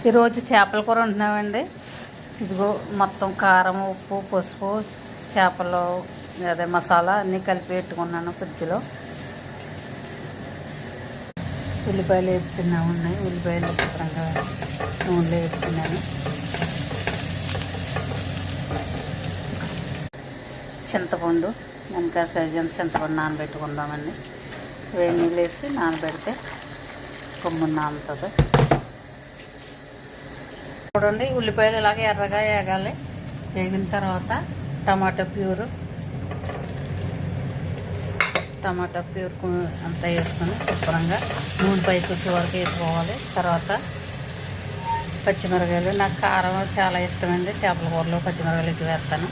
ఈరోజు చేపల కూర వండుతున్నామండి. ఇదిగో మొత్తం కారం, ఉప్పు, పసుపు, చేపలు అదే మసాలా అన్నీ కలిపి పెట్టుకున్నాను ఫ్రిడ్జ్లో. ఉల్లిపాయలు వేపుతున్నా ఉన్నాయి. ఉల్లిపాయలు శుభ్రంగా నూనెలో వేపుతున్నాను. చింతపండు వెనక సైజన్ చింతపండు నానబెట్టుకుందామండి. వేడి నీళ్ళు వేసి నానబెడితే కొమ్మును నానుతుంది. చూడండి, ఉల్లిపాయలు ఇలాగ ఎర్రగా వేగాలి. వేగిన తర్వాత టమాటా ప్యూర్ అంతా వేసుకొని శుభ్రంగా నూనె పైకి వచ్చే వరకు వేసుకోవాలి. తర్వాత పచ్చిమిరకాయలు, నాకు కారం చాలా ఇష్టమండి. చేపల కూరలో పచ్చిమిరకాయలు ఎక్కువ వేస్తాను.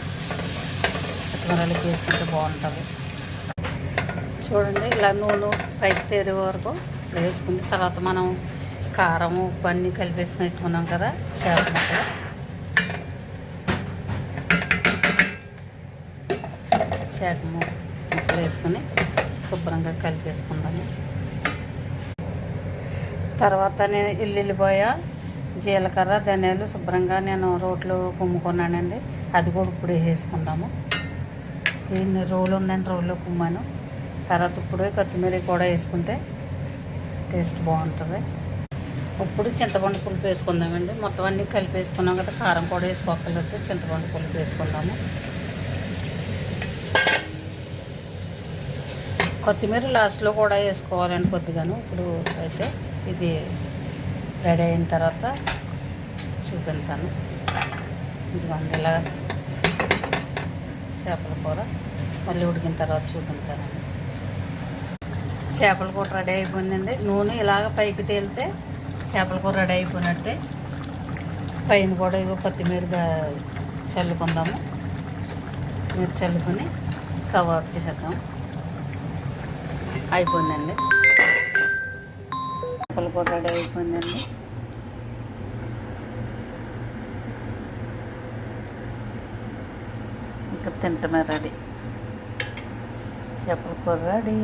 పచ్చిమిరకాయలు వేసుకుంటే బాగుంటుంది. చూడండి, ఇలా నూనె పైకి తేరే వరకు వేసుకుని తర్వాత మనం కారం, ఉప్పు అన్నీ కలిపేసి పెట్టుకున్నాం కదా చేప ముక్కలు. ముక్కలు వేసుకొని శుభ్రంగా కలిపేసుకుందాము. తర్వాత నేను ఎల్లుల్లిపాయ, జీలకర్ర, ధనియాలు శుభ్రంగా నేను రోట్లో కుమ్ముకున్నానండి. అది కూడా ఇప్పుడు వేసుకుందాము. దీన్ని రోలు ఉందండి, రోల్లో కుమ్మాను. తర్వాత ఇప్పుడు కొత్తిమీర కూడా వేసుకుంటే టేస్ట్ బాగుంటుంది. ఇప్పుడు చింతపండు పులుపు వేసుకుందామండి. మొత్తం అన్నీ కలిపి వేసుకున్నాం కదా, కారం కూడా వేసుకోగలిగితే చింతపండు పులుపు వేసుకుందాము. కొత్తిమీర లాస్ట్లో కూడా వేసుకోవాలండి కొద్దిగాను. ఇప్పుడు అయితే ఇది రెడీ అయిన తర్వాత చూపిస్తాను. ఇదిగోండి, ఇలా చేపల కూర మళ్ళీ ఉడికిన తర్వాత చూపిస్తానండి. చేపల కూర రెడీ అయిపోయిందండి. నూనె ఇలాగ పైకి తేలితే చేపల కూర రెడీ అయిపోయినట్టే. పైన కూడా ఇదిగో కొత్తిమీర చల్లుకుందాము. మీరు చల్లుకొని స్టవ్ ఆఫ్ చేసేద్దాం. అయిపోయిందండి, చేపల కూర రెడీ అయిపోయిందండి. ఇంకా తింటమే రెడీ. చేపల కూర రెడీ.